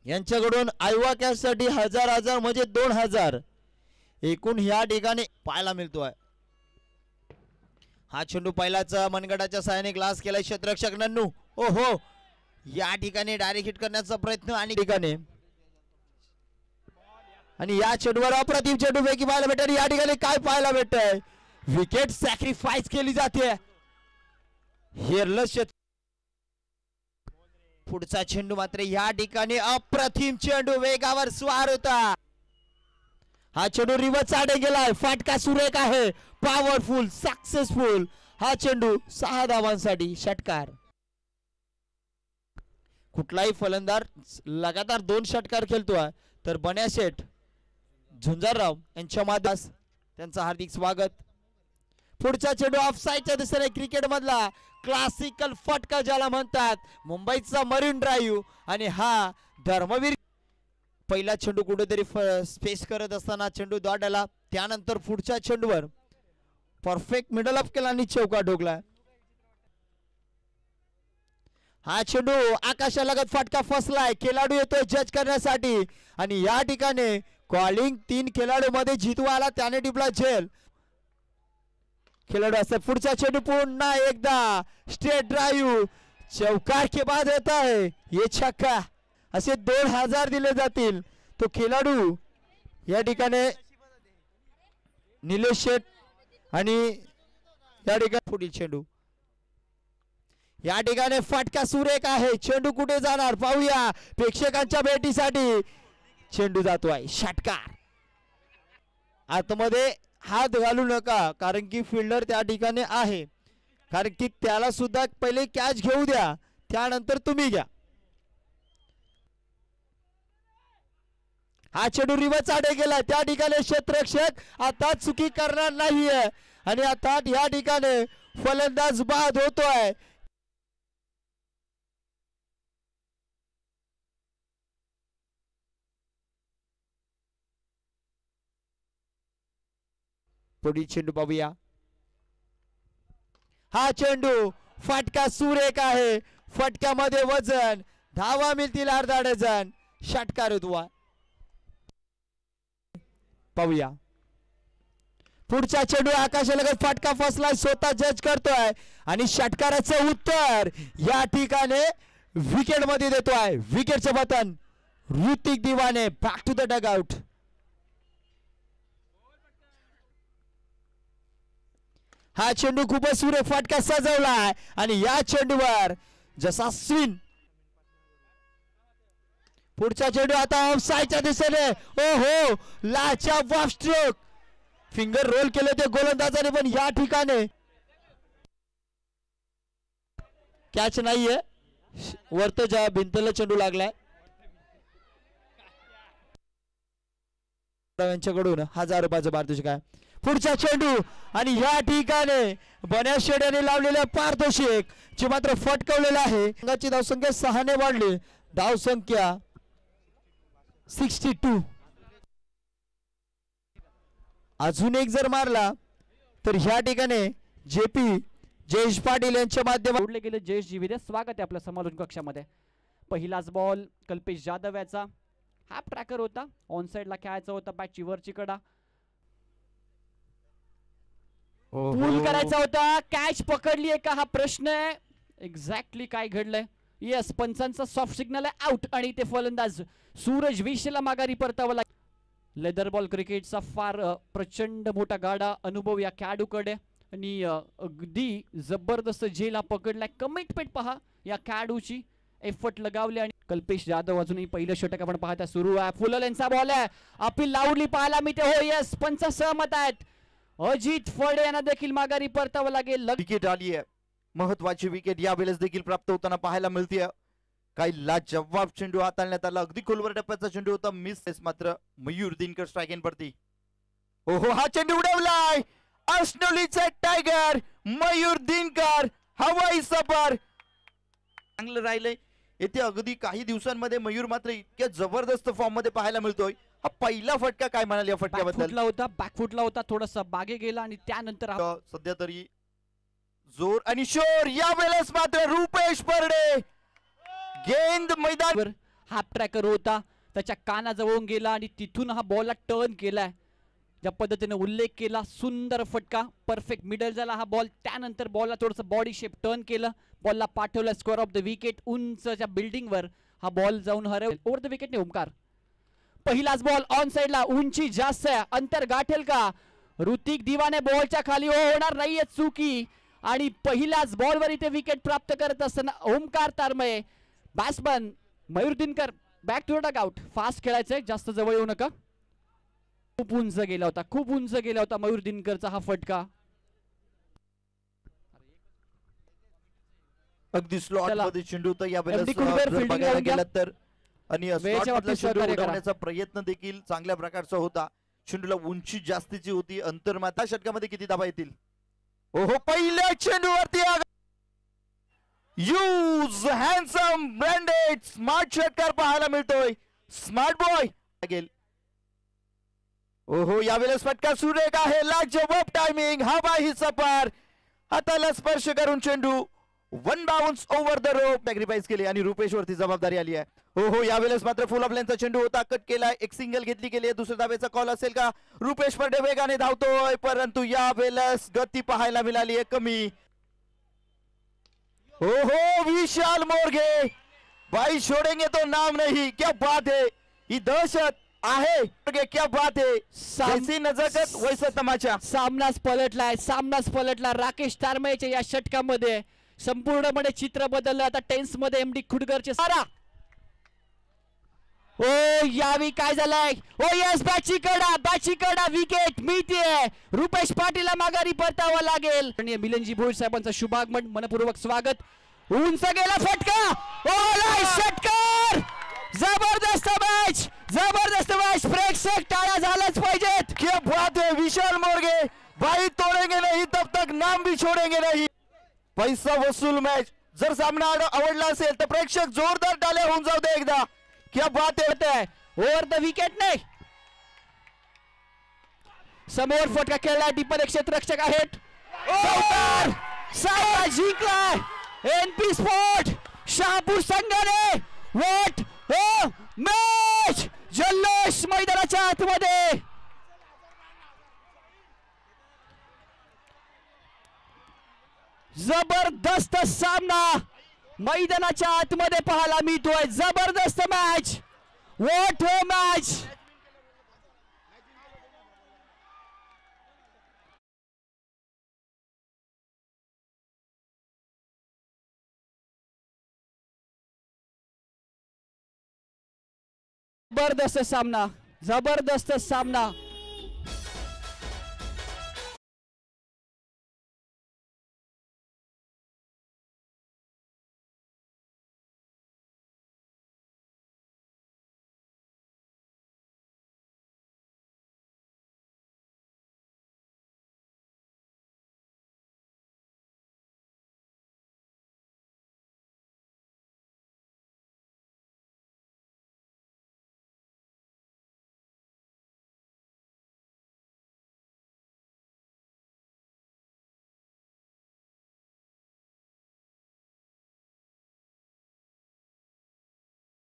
यांच्याकडून आयवा कॅशसाठी 1000 म्हणजे 2000 एकूण ह्या ठिकाणी पाहायला मिळतोय। हा चेंडू पहिलाच मनगटाच्या सहाय्याने ग्लास केलाय क्षेत्ररक्षक नन्नू। ओहो, या ठिकाणी डायरेक्ट हिट करण्याचा प्रयत्न आणि ठिकाणी आणि या चेंडूवर अप्रतिम चेंडू पैकी पाहायला भेटत। या ठिकाणी काय पाहायला भेटतंय, विकेट सॅक्रिफाईस केली जाते। हेरलस पुढचा चेंडू मात्र या ठिकाणी अप्रतिम चेंडू, वेगावर स्वार होता। हा चेंडू रिवर्स साडे गेलाय, फाटका सुरेख आहे, पॉवरफुल, सक्सेसफुल। हा चेंडू 6 धावांसाठी षटकार। कुठलाही फलंदाज लगातार 2 षटकार खेळतोय तर बन्या शेठ झुंजारराव यांच्या माध्यमातून त्यांचं हार्दिक स्वागत। पुढचा चेंडू ऑफसाईडच्या दिशेने क्रिकेट मधला क्लासिकल फटका ज्याला म्हणतात, मुंबईचा मरीन ड्राईव्ह आणि हा धर्मवीर। पहिला चेंडू कुठेतरी स्पेस करत असताना चेंडू डॉट आला, त्यानंतर पुढच्या चेंडूवर परफेक्ट मिडल अप केला आणि चौका ठोकला। हा चेंडू आकाशालगत फटका फसलाय, खेळाडू येतोय जज करण्यासाठी आणि या ठिकाणी कॉलिंग 3 खेळाडू मध्ये जितू आला, त्याने टिपला झेल। खेळाडू असतात। पुढचा चेंडू पुन्हा एकदा स्ट्रेट ड्राईव्ह, चौकार के बाद होता है ये छक्का, असे 2000 दिले जातील। तो खेळाडू या ठिकाणी निलेश शेठ आणि या ठिकाणी पुढील चेंडू या ठिकाणी फटका सुरेख आहे। चेंडू कुठे जाणार पाहूया, प्रेक्षकांच्या भेटीसाठी चेंडू जातोय षटकार। आतमध्ये हात घालू नका, कारण की फिल्डर त्या ठिकाणी आहे, कारण की त्याला सुद्धा पहिले कॅच घेऊ द्या, त्यानंतर तुम्ही घ्या। हा चेंडू रिवर्स आडे गेला, त्या ठिकाणी क्षेत्ररक्षक आता चुकी करणार नाहीये आणि आता या ठिकाणी फलंदाज बाद होतोय। पुढील चेंडू पाहूया। हा चेंडू फटका सुरेख आहे, फटक्यामध्ये वजन, धावा मिळतील अर्धा डझन, षटकार होतो। पाहूया पुढचा चेंडू आकाशालगत फटका फसलाय, स्वतः जज करतोय आणि षटकाराचं उत्तर या ठिकाणी विकेट मध्ये देतोय। विकेटचं पतन Hrithik Diwane, back to the dugout. हा चेंडू खूपच सुरेख फटका सजवलाय आणि या चेंडूवर जसा स्विन। पुढचा चेंडू आता ऑफसाईडच्या दिशेने, ओहो, लाचा वाफ स्ट्रोक, फिंगर रोल केले ते गोलंदाजाने, पण या ठिकाणी कॅच नाहीये, वरतच्या भिंतीला चेंडू लागलाय। यांच्याकडून 1000 रुपयाचं पारितोषिक आहे। पुढचा चेंडू आणि या ठिकाणी बन्या शेठ यांनी लावलेल्या पारितोषिक जे मात्र फटकवलेलं आहे। संघाची धावसंख्या 6 ने वाढली, धावसंख्या 62। अजून एक जर मारला तर ह्या ठिकाणी जेपी जयेश पाटील यांच्या माध्यमातून जोडले गेले। जयेश जी विदे स्वागत आहे आपल्या समालोचन कक्षामध्ये। पहिलाच बॉल कल्पेश जाधव याचा, हाफ ट्रॅकर होता, ऑन साइडला खेळायचा होता, बॅटची वरची कडा पूल करायचा होता, कॅच पकडली आहे का हा प्रश्न आहे। एक्झॅक्टली काय घडलंय, यस, पंचांचा सॉफ्ट सिग्नल आहे, आउट आणि ते फलंदाज सूरज विशेला माघारी परतावला। लेदर बॉल क्रिकेटचा फार प्रचंड मोठा गाडा अनुभव या खेळाडूकडे आणि अगदी जबरदस्त झेला पकडलाय। कमिटमेंट पहा या खेळाडूची, एफर्ट लगावले आणि कल्पेश जाधव अजूनही पहिलं षटक आपण पाहता सुरू आहे। फुलल यांचा बॉल आहे, अपील लावली पाहायला मिळते, हो यस, पंच सहमत आहेत। अजित फळे यांना देखील माघारी परतावं लागेल। विकेट आली आहे, महत्वाची विकेट यावेळेस देखील प्राप्त होताना पाहायला मिळते। काही लाजवाब चेंडू हाताळण्यात आला, अगदी खोलवर टप्प्याचा चेंडू होता, मिस मात्र मयूर दिनकर स्ट्राइक इन परती। ओहो, हा चेंडू उडवलाय, अर्शनोलीचा टायगर मयूर दिनकर, हवाई सफर चांगलं राहिलंय येथे। अगदी काही दिवसांमध्ये मयूर मात्र इतक्या जबरदस्त फॉर्म मध्ये पाहायला मिळतोय। हा पहिला फटका काय म्हणाल या फटक्याबद्दल? बॅकफुटला होता, थोडासा बागे गेला आणि त्यानंतर सध्या तरी जोर आणि शोर, यावेळेस मात्र रुपेश परडे गेंद मैदान हाफ ट्रॅकर होता, त्याच्या कानाजवळून गेला आणि तिथून हा बॉलला टर्न केलाय. ज्या पद्धतीने उल्लेख केला, सुंदर फटका, परफेक्ट मिडल झाला हा बॉल. त्यानंतर बॉलला थोडंसं बॉडी शेप टर्न केलं, बॉलला पाठवलं स्क्वेअर ऑफ द विकेट. उंचच्या बिल्डिंग वर हा बॉल जाऊन हरवला ओव्हर द विकेटने. ओमकार पहिलाच बॉल ऑन साइडला, उंची जास्त आहे, अंतर गाठेल का? ऋतिक दिवाने बॉलच्या खाली होणार नाहीये चुकी आणि पहिल्याच बॉलवर इथे विकेट प्राप्त करत असताना Omkar Tarmale, batsman Mayur Dinkar back to the dugout. Fast खेळायचंय, जास्त जवळ येऊ नका. खूप उंच गेला होता, खूप उंच गेला होता मयूर दिनकरचा हा फटका. अगदी स्लॉट चला. मध्ये चेंडू होता या MD कुलबेर जर fielding बघायला लावून घ्या. गेलात तर आणि वेळेच्या slot मधला बाबतीत चेंडू सहकार्य करा. उडवण्याचा प्रयत्न देखील चांगल्या प्रकारचा होता. चेंडूला उंची जास्तीची होती, अंतर मात्र षटकामध्ये किती धावा येतील? ओहो, पहिल्या चेंडूवरती यूज हँडसम ब्रँडेड स्मार्ट षटकार पाहायला मिळतोय. स्मार्ट बॉय लागेल. ओहो, यावेळेस फटका सुरेख आहे, लाजवाब टायमिंग, हवा ही सपार, हाताला स्पर्श करून चेंडू one bounce over the rope sacrifice केली आणि रुपेश वरती जबाबदारी आली आहे. हो यावेळेस मात्र फुल ऑफ लेनचा चेंडू होता, कट केला, एक सिंगल घेतली गेली. दुसऱ्या धावेचा कॉल असेल का? रुपेश पडे वेगाने धावतोय, परंतु यावेळेस गती पाहायला मिळाली आहे कमी. हो विशाल मोरगे, भाई छोड़ेंगे तो नाम नहीं, क्या बात है, ही दहशत आहे, क्या बात है, जैसी नजाकत वैसा तमाचा. सामनाच पलटलाय, सामनाच पलटला. राकेश तारमळेच्या या षटकामध्ये संपूर्णपणे चित्र बदललं. आता टेन्स मध्ये एमडी खुडकरचे सारा. ओ यावी काय झालंय? ओ यस, बॅची कडा विकेट मिळतेय. रुपेश पाटीलला माघारी परतावा लागेल. मिलनजी भोईर साहेबांचा शुभागमन, मनपूर्वक स्वागत. उंच गेला फटका, ओ षटकार, जबरदस्त मॅच, जबरदस्त मॅच. प्रेक्षक टाळ्या झाल्याच पाहिजेत. क्या बात है विशाल मोरगे, भाई तोडेंगे नहीं तब तक नाम भी छोड़ेंगे नहीं. पैसा वसूल मॅच. जर सामना आवडला असेल तर प्रेक्षक जोरदार टाळ्या होऊन जाऊ दे एकदा. क्या बात है, ओव्हर द विकेट नाही. समोर फटका खेळला, डीपर क्षेत्ररक्षक आहेत. सामना जिंकलाय एनपी स्पोर्ट शहापूर संघाने. व्हॉट अ मॅच, जल्लोष मैदानाच्या आतमध्ये. जबरदस्त सामना मैदानाच्या आतमध्ये पाहायला मिळतोय. जबरदस्त मॅच, व्हॉट अ मॅच. जबरदस्त सामना, जबरदस्त सामना.